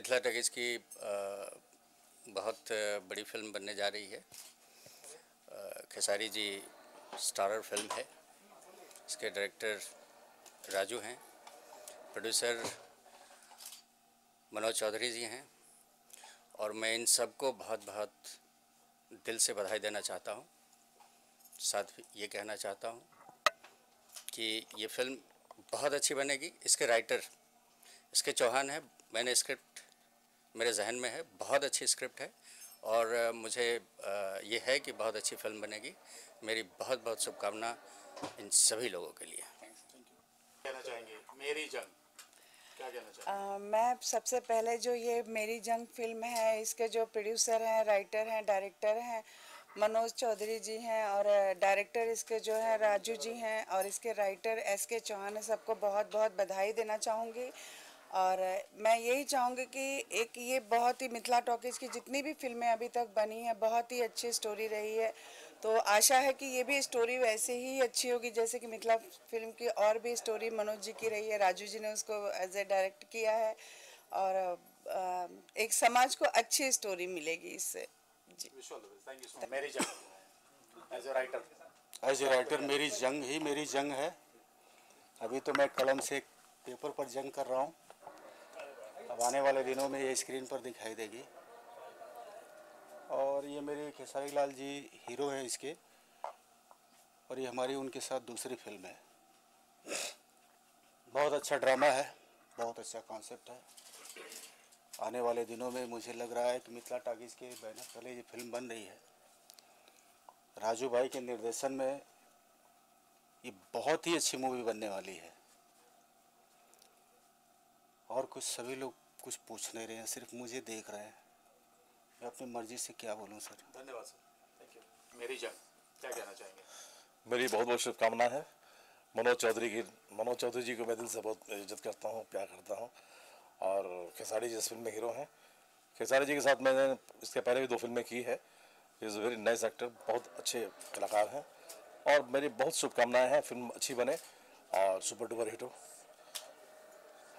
Mithila talkies की बहुत बड़ी फिल्म बनने जा रही है। खेसारी जी स्टारर फिल्म है। इसके डायरेक्टर राजू हैं, प्रोड्यूसर मनोज चौधरी जी हैं, और मैं इन सबको बहुत बहुत दिल से बधाई देना चाहता हूँ। साथ ये कहना चाहता हूँ कि ये फिल्म बहुत अच्छी बनेगी। इसके राइटर इसके चौहान है। मैंने स्क्रिप्ट मेरे जहन में है, बहुत अच्छी स्क्रिप्ट है, और मुझे ये है कि बहुत अच्छी फिल्म बनेगी। मेरी बहुत बहुत शुभकामना इन सभी लोगों के लिए। कहना चाहेंगे मेरी जंग, क्या कहना चाहेंगे? मैं सबसे पहले जो ये मेरी जंग फिल्म है, इसके जो प्रोड्यूसर हैं, राइटर हैं, डायरेक्टर हैं मनोज चौधरी जी हैं, और डायरेक्टर इसके जो है राजू जी हैं, और इसके राइटर SK चौहान है। सबको बहुत बहुत बधाई देना चाहूँगी। और मैं यही चाहूँगी कि एक ये बहुत ही मिथिला टॉकीज़ की जितनी भी फिल्में अभी तक बनी हैं, बहुत ही अच्छी स्टोरी रही है। तो आशा है कि ये भी स्टोरी वैसे ही अच्छी होगी जैसे कि मिथिला फिल्म की और भी स्टोरी मनोज जी की रही है। राजू जी ने उसको एज ए डायरेक्ट किया है, और एक समाज को अच्छी स्टोरी मिलेगी इससे जी। Thank you so much. मेरी जंग एज ए राइटर मेरी जंग ही मेरी जंग है। अभी तो मैं कलम से पेपर पर जंग कर रहा हूँ। अब आने वाले दिनों में ये स्क्रीन पर दिखाई देगी। और ये मेरे खेसारी लाल जी हीरो हैं इसके, और ये हमारी उनके साथ दूसरी फिल्म है। बहुत अच्छा ड्रामा है, बहुत अच्छा कॉन्सेप्ट है। आने वाले दिनों में मुझे लग रहा है कि मिथिला टॉकीज़ के बैनर तले ये फिल्म बन रही है। राजू भाई के निर्देशन में ये बहुत ही अच्छी मूवी बनने वाली है। और कुछ सभी लोग कुछ पूछ नहीं रहे हैं, सिर्फ मुझे देख रहे हैं। मैं अपनी मर्जी से क्या बोलूं सर। धन्यवाद सर, थैंक यू। मेरी जंग, क्या कहना चाहेंगे? मेरी बहुत बहुत शुभकामनाएं हैं मनोज चौधरी जी को मैं दिल से बहुत इज्जत करता हूँ, प्यार करता हूँ। और खेसारी जी इस फिल्म में हीरो हैं। खेसारी जी के साथ मैंने इसके पहले भी 2 फिल्में की है। इज़ वेरी नाइस एक्टर, बहुत अच्छे कलाकार हैं, और मेरी बहुत शुभकामनाएं हैं फिल्म अच्छी बने और सुपर डुपर हिट हो।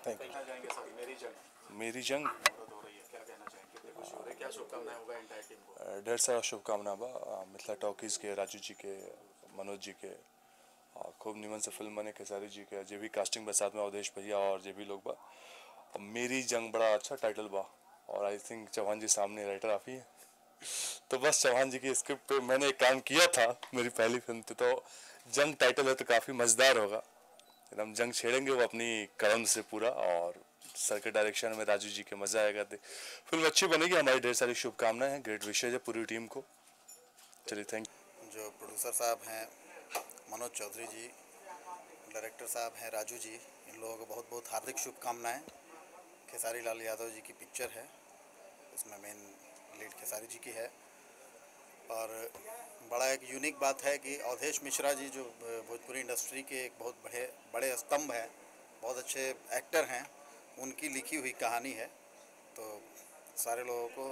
Thank you. कहना चाहेंगे सर मेरी जंग मेरी जंग हो रही है, क्या कहना चाहेंगे? कितनी खुशी हो रही है, क्या शुभकामनाएं होगा एंटायर टीम को? ढेर सारा शुभकामना बा मिथिला टॉकीज़ के, राजू जी के, मनोज जी के। खूब निमन से फिल्म बने खेसारी जी के, जो भी कास्टिंग बा साथ में अवधेश भैया और जो भी लोग बा। और मेरी जंग बड़ा अच्छा टाइटल बा, और आई थिंक चौहान जी सामने राइटर आप ही हैं। तो बस चौहान जी की स्क्रिप्ट पे मैंने एक काम किया था, मेरी पहली फिल्म थी, तो जंग टाइटल है तो काफ़ी मज़ेदार होगा। एकदम जंग छेड़ेंगे वो अपनी कलम से पूरा, और सर के डायरेक्शन में राजू जी के मज़ा आएगा। फिल्म अच्छी बनेगी। हमारी ढेर सारी शुभकामनाएं हैं, ग्रेट विशेज है पूरी टीम को। चलिए, थैंक यू। जो प्रोड्यूसर साहब हैं मनोज चौधरी जी, डायरेक्टर साहब हैं राजू जी, इन लोगों को बहुत बहुत हार्दिक शुभकामनाएं। खेसारी लाल यादव जी की पिक्चर है, इसमें मेन लीड खेसारी जी की है। और बड़ा एक यूनिक बात है कि अवधेश मिश्रा जी जो भोजपुरी इंडस्ट्री के एक बहुत बड़े बड़े स्तंभ हैं, बहुत अच्छे एक्टर हैं, उनकी लिखी हुई कहानी है। तो सारे लोगों को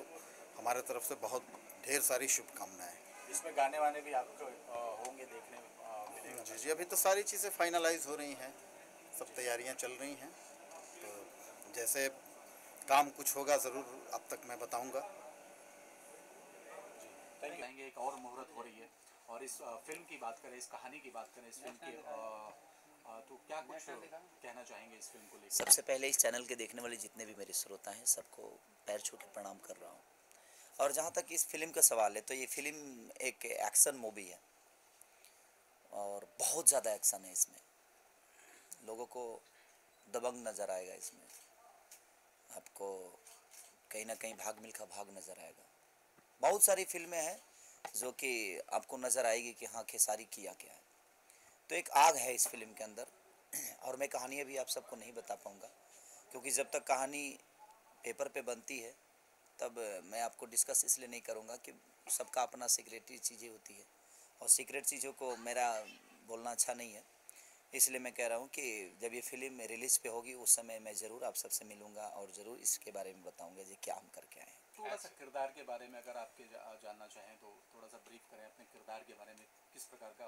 हमारे तरफ से बहुत ढेर सारी शुभकामनाएं। इसमें गाने वाने भी आपको होंगे, देखने मिलेगा? जी जी, अभी तो सारी चीज़ें फाइनलाइज हो रही हैं, सब तैयारियां चल रही हैं। तो जैसे काम कुछ होगा ज़रूर अब तक मैं बताऊंगा। कहेंगे एक और मुहूर्त हो रही है, और इस फिल्म की बात करें, इस कहानी की बात करें, इस फिल्म की तो क्या कुछ कहना चाहेंगे इस फिल्म को लेकर? सबसे पहले इस चैनल के देखने वाले जितने भी मेरे श्रोता हैं, सबको पैर छू के प्रणाम कर रहा हूँ। और जहाँ तक इस फिल्म का सवाल है, तो ये फिल्म एक एक्शन मूवी है, और बहुत ज़्यादा एक्शन है इसमें। लोगों को दबंग नज़र आएगा इसमें, आपको कहीं ना कहीं भाग मिल्खा भाग नज़र आएगा। बहुत सारी फिल्में हैं जो कि आपको नज़र आएगी कि हाँ खेसारी किया क्या है। तो एक आग है इस फिल्म के अंदर, और मैं कहानी अभी आप सबको नहीं बता पाऊँगा, क्योंकि जब तक कहानी पेपर पे बनती है तब मैं आपको डिस्कस इसलिए नहीं करूँगा कि सबका अपना सीक्रेटरी चीज़ें होती है, और सीक्रेट चीज़ों को मेरा बोलना अच्छा नहीं है। इसलिए मैं कह रहा हूँ कि जब ये फिल्म रिलीज़ पे होगी उस समय मैं ज़रूर आप सबसे मिलूँगा और ज़रूर इसके बारे में बताऊँगा जी क्या हम करके आए हैं। थोड़ा सा किरदार के बारे में अगर आपके जानना चाहें तो थोड़ा सा ब्रीफ करें अपने किरदार के बारे में। किस प्रकार का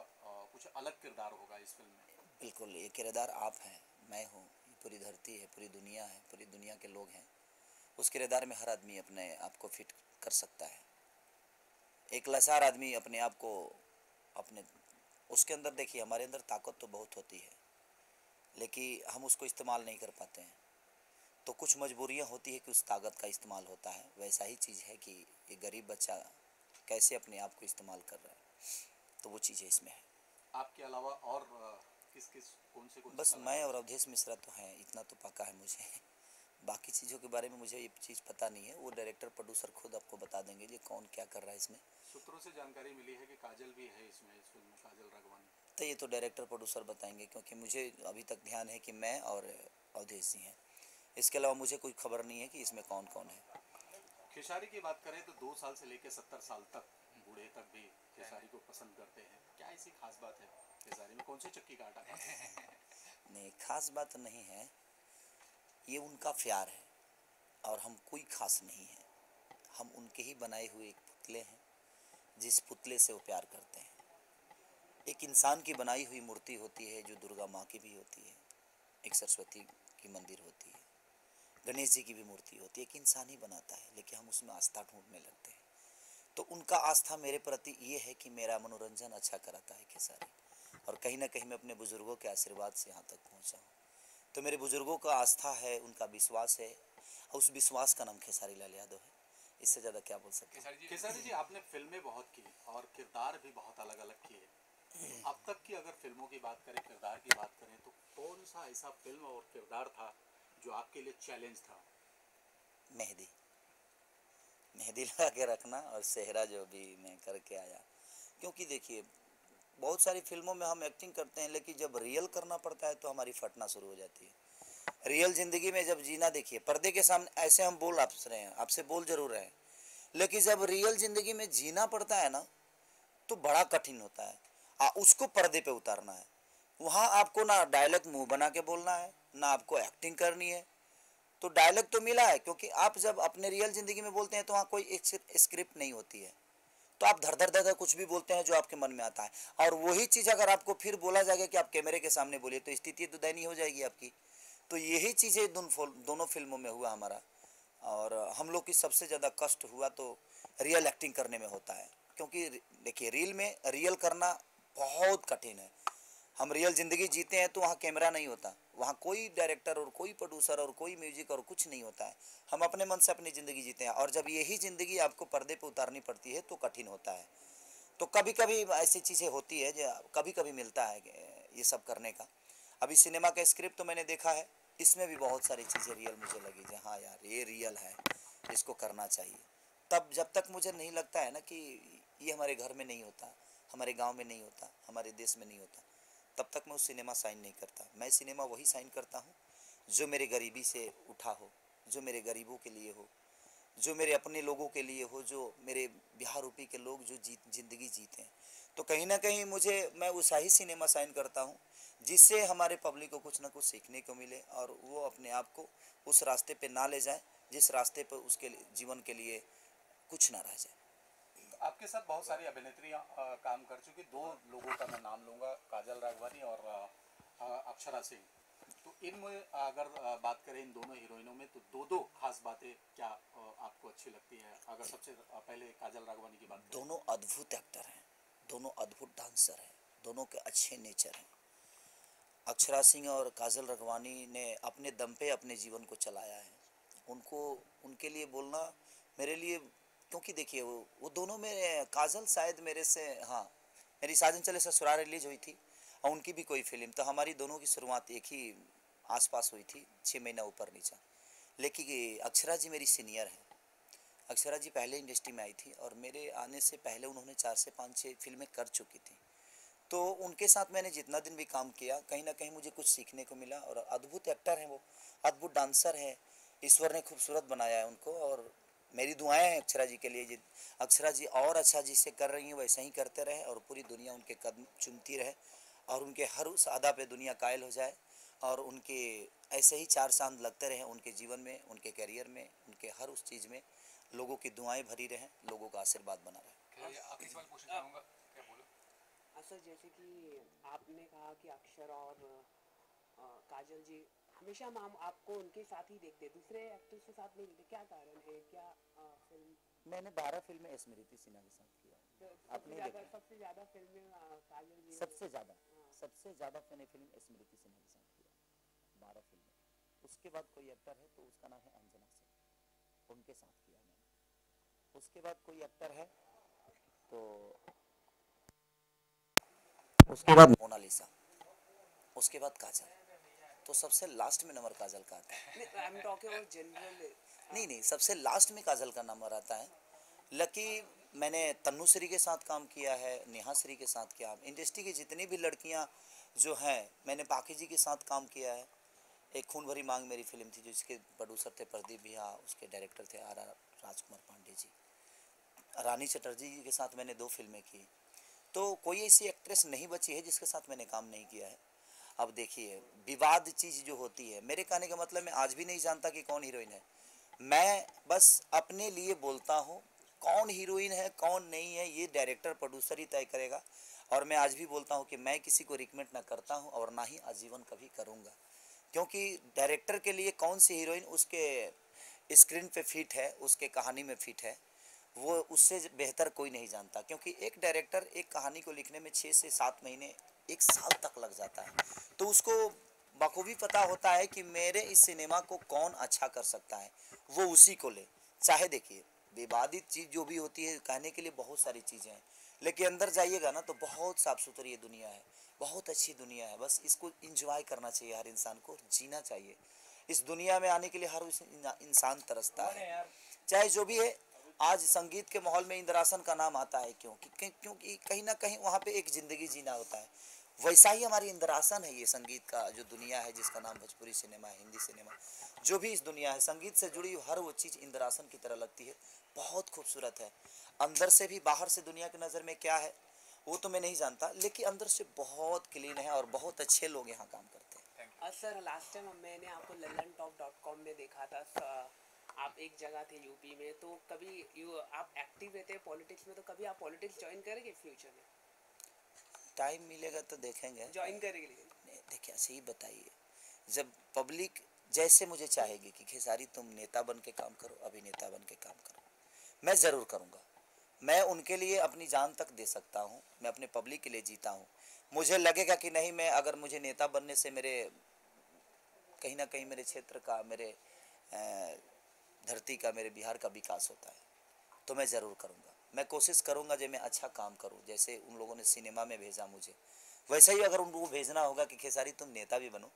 कुछ अलग किरदार होगा इस फिल्म में? बिल्कुल, ये किरदार आप हैं, मैं हूँ, ये पूरी धरती है, पूरी दुनिया है, पूरी दुनिया के लोग हैं। उस किरदार में हर आदमी अपने आप को फिट कर सकता है। एक लाचार आदमी अपने आप को अपने उसके अंदर देखिए, हमारे अंदर ताकत तो बहुत होती है, लेकिन हम उसको इस्तेमाल नहीं कर पाते हैं। तो कुछ मजबूरियां होती है कि उस ताकत का इस्तेमाल होता है। वैसा ही चीज़ है कि ये गरीब बच्चा कैसे अपने आप को इस्तेमाल कर रहा है, तो वो चीज़ें इसमें है। आपके अलावा और कौन से बस मैं और अवधेश मिश्रा तो हैं, इतना तो पक्का है मुझे। बाकी चीज़ों के बारे में मुझे ये चीज़ पता नहीं है, वो डायरेक्टर प्रोड्यूसर खुद आपको बता देंगे ये कौन क्या कर रहा है इसमें। सूत्रों से जानकारी मिली है कि काजल भी है इसमें, इस फिल्म में काजल राघवानी। तो ये तो डायरेक्टर प्रोड्यूसर बताएंगे, क्योंकि मुझे अभी तक ध्यान है कि मैं और अवधेश जी हैं। इसके अलावा मुझे कोई खबर नहीं है कि इसमें कौन कौन है। खेसारी की बात करें तो 2 साल से लेकर 70 साल तक बूढ़े तक भी खेसारी को पसंद करते हैं। क्या ऐसी खास बात है खेसारी में? कौन से चक्की का आटा खाते हैं? नहीं, खास बात नहीं है, ये उनका प्यार है और हम कोई खास नहीं है। हम उनके ही बनाए हुए एक पुतले हैं, जिस पुतले से वो प्यार करते हैं। एक इंसान की बनाई हुई मूर्ति होती है जो दुर्गा माँ की भी होती है, एक सरस्वती की मंदिर होती है, गणेश जी की भी मूर्ति होती है। एक इंसान ही बनाता है, लेकिन हम उसमें आस्था ढूंढने लगते हैं। तो उनका आस्था मेरे प्रति ये है कि मेरा मनोरंजन अच्छा कराता है खेसारी, और कहीं ना कहीं मैं अपने बुजुर्गों के आशीर्वाद से यहाँ तक पहुँचा हूँ। तो मेरे बुजुर्गों का आस्था है, उनका विश्वास है, और उस विश्वास का नाम खेसारी लाल यादव है। इससे ज़्यादा क्या बोल सकते हैं। खेसारी जी, आपने फिल्में बहुत की और किरदार भी बहुत अलग अलग किए। अब तक की अगर फिल्मों की बात करें, किरदार की बात करें, तो कौन सा ऐसा फिल्म और किरदार था जो आपके लिए चैलेंज था? मेहंदी मेहंदी लगा के रखना और सेहरा जो भी मैं करके आया। क्योंकि देखिए, बहुत सारी फिल्मों में हम एक्टिंग करते हैं, लेकिन जब रियल करना पड़ता है तो हमारी फटना शुरू हो जाती है। रियल ज़िंदगी में जब जीना, देखिए पर्दे के सामने ऐसे हम बोल आप रहे हैं, आपसे बोल जरूर रहे हैं, लेकिन जब रियल ज़िंदगी में जीना पड़ता है ना, तो बड़ा कठिन होता है। उसको पर्दे पे उतारना है। वहाँ आपको ना डायलॉग मुंह बना के बोलना है, ना आपको एक्टिंग करनी है। तो डायलॉग तो मिला है, क्योंकि आप जब अपने रियल ज़िंदगी में बोलते हैं तो वहाँ कोई एक स्क्रिप्ट नहीं होती है, तो आप धर धर धर कुछ भी बोलते हैं जो आपके मन में आता है। और वही चीज़ अगर आपको फिर बोला जाएगा कि आप कैमरे के सामने बोलिए, तो स्थिति तो दयनीय हो जाएगी आपकी। तो यही चीज़ें दोनों फिल्मों में हुआ हमारा। और हम लोग की सबसे ज़्यादा कष्ट हुआ तो रियल एक्टिंग करने में होता है, क्योंकि देखिए रील में रियल करना बहुत कठिन है। हम रियल ज़िंदगी जीते हैं तो वहाँ कैमरा नहीं होता, वहाँ कोई डायरेक्टर और कोई प्रोड्यूसर और कोई म्यूजिक और कुछ नहीं होता है। हम अपने मन से अपनी ज़िंदगी जीते हैं, और जब यही ज़िंदगी आपको पर्दे पे उतारनी पड़ती है तो कठिन होता है। तो कभी कभी ऐसी चीज़ें होती है जो कभी कभी मिलता है ये सब करने का। अभी सिनेमा का स्क्रिप्ट तो मैंने देखा है, इसमें भी बहुत सारी चीज़ें रियल मुझे लगी, जी हाँ यार ये रियल है, इसको करना चाहिए। तब जब तक मुझे नहीं लगता है ना कि ये हमारे घर में नहीं होता, हमारे गांव में नहीं होता, हमारे देश में नहीं होता, तब तक मैं उस सिनेमा साइन नहीं करता। मैं सिनेमा वही साइन करता हूँ जो मेरे गरीबी से उठा हो, जो मेरे गरीबों के लिए हो, जो मेरे अपने लोगों के लिए हो, जो मेरे बिहार यूपी के लोग जो ज़िंदगी जीते हैं। तो कहीं ना कहीं मैं वैसा ही सिनेमा साइन करता हूँ जिससे हमारे पब्लिक को कुछ ना कुछ सीखने को मिले, और वो अपने आप को उस रास्ते पे ना ले जाए जिस रास्ते पर उसके जीवन के लिए कुछ ना रह जाए। आपके साथ बहुत सारी अभिनेत्रियां काम कर चुकी। 2 लोगों का मैं नाम लूँगा, काजल राघवानी और अक्षरा सिंह। तो इनमें अगर बात करें इन दोनों हीरोइनों में, तो दो खास बातें क्या आपको अच्छी लगती है? अगर सबसे पहले काजल राघवानी की बात करें। दोनों अद्भुत एक्टर हैं, दोनों अद्भुत डांसर हैं, दोनों के अच्छे नेचर हैं। अक्षरा सिंह और काजल राघवानी ने अपने दम पे अपने जीवन को चलाया है। उनको उनके लिए बोलना मेरे लिए, क्योंकि देखिए वो दोनों में, काजल शायद मेरे से, हाँ मेरी साजन चले ससुराल रिलीज हुई थी और उनकी भी कोई फिल्म, तो हमारी दोनों की शुरुआत एक ही आसपास हुई थी, 6 महीना ऊपर नीचा। लेकिन अक्षरा जी मेरी सीनियर हैं। अक्षरा जी पहले इंडस्ट्री में आई थी और मेरे आने से पहले उन्होंने 4 से 5-6 फिल्में कर चुकी थी। तो उनके साथ मैंने जितना दिन भी काम किया, कहीं ना कहीं मुझे कुछ सीखने को मिला। और अद्भुत एक्टर हैं वो, अद्भुत डांसर हैं, ईश्वर ने खूबसूरत बनाया है उनको। और मेरी दुआएं हैं अक्षरा जी के लिए, अक्षरा जी और अच्छा जिससे कर रही हैं वैसे ही करते रहे, और पूरी दुनिया उनके कदम चूमती रहे, और उनके हर उस अदा पे दुनिया कायल हो जाए, और उनके ऐसे ही 4 चांद लगते रहे उनके जीवन में, उनके करियर में, उनके हर उस चीज़ में लोगों की दुआएं भरी रहें, लोगों का आशीर्वाद बना रहे। आपसे सवाल पूछना चाहूँगा, क्या बोलो? सर, जैसे कि आपने कहा कि अक्षर और काजल जी हमेशा हम आपको उनके साथ ही देखते हैं, दूसरे एक्टर्स के साथ नहीं देखते, क्या कारण है? क्या फिल्म मैंने 12 फिल्में स्मृति सिन्हा के साथ किया। आपने देखा? सबसे ज्यादा फिल्में काजल जी सबसे ज़्यादा मैंने फिल्म स्मृति सिन्हा के साथ किया, 12 फिल्में। उसके बाद कोई एक्टर है तो उसका नाम है अंजना सिंह, उनके साथ किया मैंने। उसके बाद कोई एक्टर है तो उसके बाद मोनालिसा, उसके बाद काजल, तो सबसे लास्ट में नंबर काजल का आता है। I am talking about general. नहीं, सबसे लास्ट में काजल का नंबर आता है। लकी मैंने तन्नू श्री के साथ काम किया है, नेहा श्री के साथ किया। इंडस्ट्री की जितनी भी लड़कियां जो हैं, मैंने पाकी जी के साथ काम किया है। एक खून भरी मांग मेरी फिल्म थी, जो इसके प्रोड्यूसर थे प्रदीप भैया, उसके डायरेक्टर थे RR राजकुमार पांडे जी। रानी चटर्जी जी के साथ मैंने 2 फिल्में की। तो कोई ऐसी एक्ट्रेस नहीं बची है जिसके साथ मैंने काम नहीं किया है। अब देखिए, विवाद चीज़ जो होती है, मेरे कहने का मतलब मैं आज भी नहीं जानता कि कौन हीरोइन है। मैं बस अपने लिए बोलता हूँ, कौन हीरोइन है कौन नहीं है ये डायरेक्टर प्रोड्यूसर ही तय करेगा। और मैं आज भी बोलता हूँ कि मैं किसी को रिकमेंड ना करता हूँ और ना ही आजीवन कभी करूँगा, क्योंकि डायरेक्टर के लिए कौन सी हीरोइन उसके स्क्रीन पे फिट है, उसके कहानी में फिट है, वो उससे बेहतर कोई नहीं जानता। क्योंकि एक डायरेक्टर एक कहानी को लिखने में 6 से 7 महीने, 1 साल तक लग जाता है, तो उसको बखूबी पता होता है कि मेरे इस सिनेमा को कौन अच्छा कर सकता है, वो उसी को ले। चाहे देखिए, विवादित चीज़ जो भी होती है, कहने के लिए बहुत सारी चीज़ें हैं, लेकिन अंदर जाइएगा ना तो बहुत साफ़ सुथरी ये दुनिया है, बहुत अच्छी दुनिया है। बस इसको इंजॉय करना चाहिए, हर इंसान को जीना चाहिए। इस दुनिया में आने के लिए हर इंसान तरसता है, चाहे जो भी है। आज संगीत के माहौल में इंद्रासन का नाम आता है क्योंकि कहीं ना कहीं वहाँ पे एक ज़िंदगी जीना होता है। वैसा ही हमारी इंद्रासन है ये संगीत का जो दुनिया है, जिसका नाम भोजपुरी सिनेमा है, हिंदी सिनेमा, जो भी इस दुनिया है, संगीत से जुड़ी हर वो चीज़ इंद्रासन की तरह लगती है, बहुत खूबसूरत है। अंदर से भी, बाहर से दुनिया की नज़र में क्या है वो तो मैं नहीं जानता, लेकिन अंदर से बहुत क्लीन है और बहुत अच्छे लोग यहाँ काम करते हैं। सर, लास्ट टाइम मैंने आपको lallantop.com में देखा था। आप एक जगह थे यूपी में, तो कभी आप एक्टिव रहते हैं पॉलिटिक्स में, तो कभी आप पॉलिटिक्स ज्वाइन करेंगे फ्यूचर में? टाइम मिलेगा तो देखेंगे, ज्वाइन करेंगे। देखिए ऐसे ही बताइए, जब पब्लिक जैसे मुझे चाहेगी कि खेसारी तुम नेता बन के काम करो, अभिनेता बन के काम करो, मैं ज़रूर करूँगा। मैं उनके लिए अपनी जान तक दे सकता हूँ, मैं अपने पब्लिक के लिए जीता हूँ। मुझे लगेगा कि नहीं, मैं अगर मुझे नेता बनने से मेरे कहीं ना कहीं मेरे क्षेत्र का, मेरे धरती का, मेरे बिहार का विकास होता है, तो मैं ज़रूर करूँगा। मैं कोशिश करूँगा जो मैं अच्छा काम करूँ। जैसे उन लोगों ने सिनेमा में भेजा मुझे, वैसा ही अगर उनको भेजना होगा कि खेसारी तुम नेता भी बनो,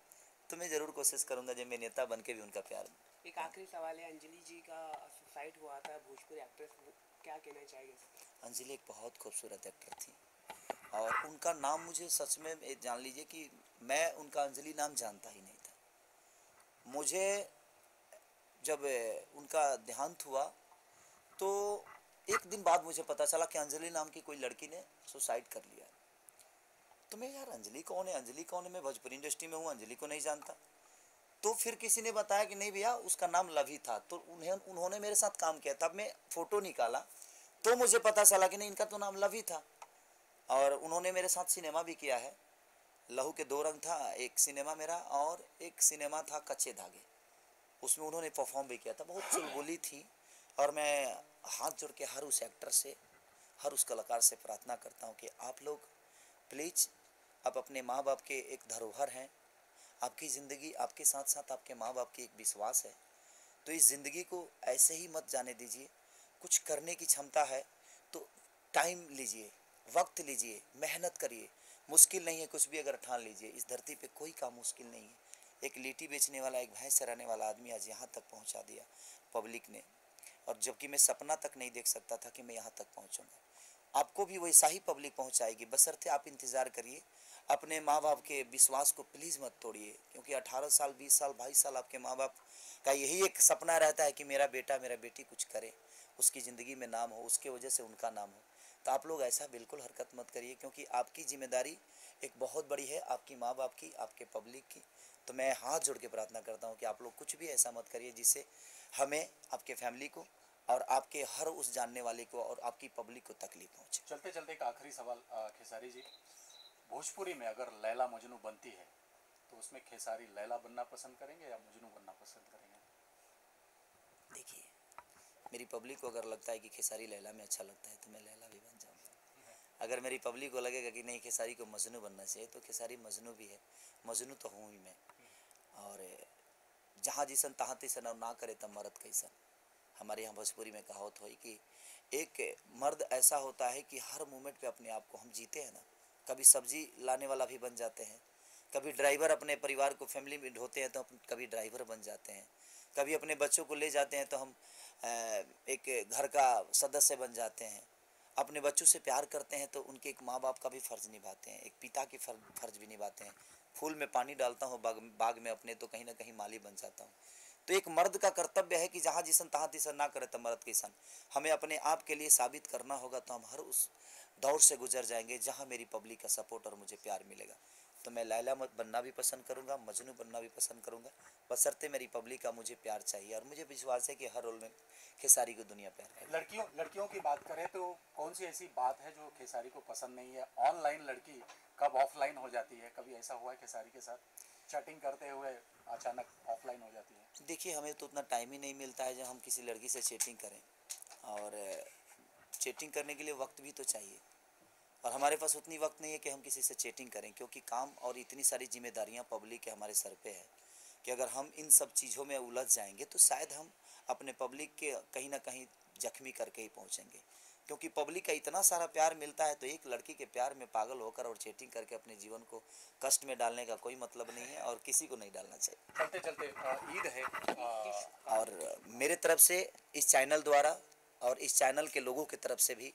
तो मैं ज़रूर कोशिश करूँगा जब मैं नेता बन के भी उनका प्यार। एक आखिरी सवाल है, अंजलि जी का सुसाइड हुआ था, भोजपुरी एक्ट्रेस, क्या कहना चाहिए? अंजलि एक बहुत खूबसूरत एक्टर थी और उनका नाम मुझे सच में जान लीजिए कि मैं उनका अंजलि नाम जानता ही नहीं था। मुझे जब उनका देहांत हुआ तो एक दिन बाद मुझे पता चला कि अंजलि नाम की कोई लड़की ने सुसाइड कर लिया। तो मैं, यार अंजलि कौन है, अंजलि कौन है, मैं भोजपुरी इंडस्ट्री में हूँ, अंजलि को नहीं जानता। तो फिर किसी ने बताया कि नहीं भैया, उसका नाम लवी था। तो उन्होंने मेरे साथ काम किया। तब मैं फ़ोटो निकाला तो मुझे पता चला कि नहीं, इनका तो नाम लवी था। और उन्होंने मेरे साथ सिनेमा भी किया है। लहू के 2 रंग था एक सिनेमा मेरा, और एक सिनेमा था कच्चे धागे, उसमें उन्होंने परफॉर्म भी किया था। बहुत चुलबुली थी। और मैं हाथ जोड़ के हर उस एक्टर से, हर उस कलाकार से प्रार्थना करता हूँ कि आप लोग प्लीज़, आप अपने माँ बाप के एक धरोहर हैं, आपकी ज़िंदगी आपके साथ साथ आपके माँ बाप की एक विश्वास है, तो इस ज़िंदगी को ऐसे ही मत जाने दीजिए। कुछ करने की क्षमता है तो टाइम लीजिए, वक्त लीजिए, मेहनत करिए। मुश्किल नहीं है, कुछ भी अगर ठान लीजिए। इस धरती पे कोई काम मुश्किल नहीं है। एक लिट्टी बेचने वाला, एक भैंस चराने वाला आदमी आज यहाँ तक पहुँचा दिया पब्लिक ने, और जबकि मैं सपना तक नहीं देख सकता था कि मैं यहाँ तक पहुँचूँगा। आपको भी वैसा ही पब्लिक पहुँचाएगी, बशर्ते आप इंतज़ार करिए। अपने माँ बाप के विश्वास को प्लीज़ मत तोड़िए, क्योंकि 18 साल, 20 साल, 22 साल आपके माँ बाप का यही एक सपना रहता है कि मेरा बेटा, मेरा बेटी कुछ करे, उसकी ज़िंदगी में नाम हो, उसके वजह से उनका नाम हो। तो आप लोग ऐसा बिल्कुल हरकत मत करिए, क्योंकि आपकी जिम्मेदारी एक बहुत बड़ी है, आपकी माँ बाप की, आपके पब्लिक की। तो मैं हाथ जोड़ के प्रार्थना करता हूँ कि आप लोग कुछ भी ऐसा मत करिए जिससे हमें, आपके फैमिली को और आपके हर उस जानने वाले को और आपकी पब्लिक को तकलीफ पहुँचे। चलते चलते एक आखिरी सवाल खेसारी जी, भोजपुरी में अगर लैला मजनू बनती है तो उसमें खेसारी लैला बनना पसंद करेंगे या मजनू बनना पसंद करेंगे? देखिए, मेरी पब्लिक को अगर लगता है कि खेसारी लैला में अच्छा लगता है तो मैं लैला भी बन जाऊँगा। अगर मेरी पब्लिक को लगेगा कि नहीं खेसारी को मजनू बनना चाहिए तो खेसारी मजनू भी है, मजनू तो हूँ ही मैं। और जहाँ जिसन तहाँ तिसन और ना करे तब मर्द कैसन। हमारे यहाँ भोजपुरी में कहावत हुई कि एक मर्द ऐसा होता है कि हर मोमेंट पे अपने आप को हम जीते हैं ना, कभी सब्जी लाने वाला भी बन जाते हैं, कभी ड्राइवर अपने परिवार को फैमिली में ढोते हैं तो कभी ड्राइवर बन जाते हैं, कभी अपने बच्चों को ले जाते हैं तो हम एक घर का सदस्य बन जाते हैं, अपने बच्चों से प्यार करते हैं तो उनके एक माँ बाप का भी फ़र्ज़ निभाते हैं, एक पिता की फ़र्ज़ भी निभाते हैं। फूल में पानी डालता हूँ बाग में अपने तो कहीं ना कहीं माली बन जाता हूँ। तो एक मर्द का कर्तव्य है कि जहाँ जिसन तहाँ तिसन ना करे तो मर्द किसन। हमें अपने आप के लिए साबित करना होगा तो हम हर उस दौर से गुजर जाएंगे जहाँ मेरी पब्लिक का सपोर्ट और मुझे प्यार मिलेगा। तो मैं लैला बनना भी पसंद करूँगा, मजनू बनना भी पसंद करूँगा, बशर्ते मेरी पब्लिक का मुझे प्यार चाहिए। और मुझे विश्वास है कि हर रोल में खेसारी को दुनिया प्यार करेगी। लड़कियों की बात करें तो कौन सी ऐसी बात है जो खेसारी को पसंद नहीं है? ऑनलाइन लड़की कब ऑफलाइन हो जाती है? कभी ऐसा हुआ है खेसारी के साथ चैटिंग करते हुए अचानक ऑफलाइन हो जाती है? देखिए, हमें तो उतना टाइम ही नहीं मिलता है जब हम किसी लड़की से चैटिंग करें, और चैटिंग करने के लिए वक्त भी तो चाहिए, और हमारे पास उतनी वक्त नहीं है कि हम किसी से चैटिंग करें, क्योंकि काम और इतनी सारी जिम्मेदारियां पब्लिक के हमारे सर पे है कि अगर हम इन सब चीज़ों में उलझ जाएंगे तो शायद हम अपने पब्लिक के कहीं ना कहीं जख्मी करके ही पहुंचेंगे। क्योंकि पब्लिक का इतना सारा प्यार मिलता है तो एक लड़की के प्यार में पागल होकर और चैटिंग करके अपने जीवन को कष्ट में डालने का कोई मतलब नहीं है और किसी को नहीं डालना चाहिए। चलते चलते ईद है और मेरे तरफ से इस चैनल द्वारा और इस चैनल के लोगों की तरफ से भी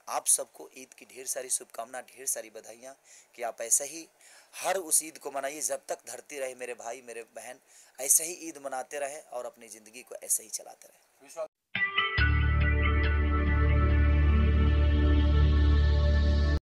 आप सबको ईद की ढेर सारी शुभकामना, ढेर सारी बधाइयाँ कि आप ऐसे ही हर उस ईद को मनाइए जब तक धरती रहे। मेरे भाई मेरे बहन ऐसे ही ईद मनाते रहें और अपनी ज़िंदगी को ऐसे ही चलाते रहें।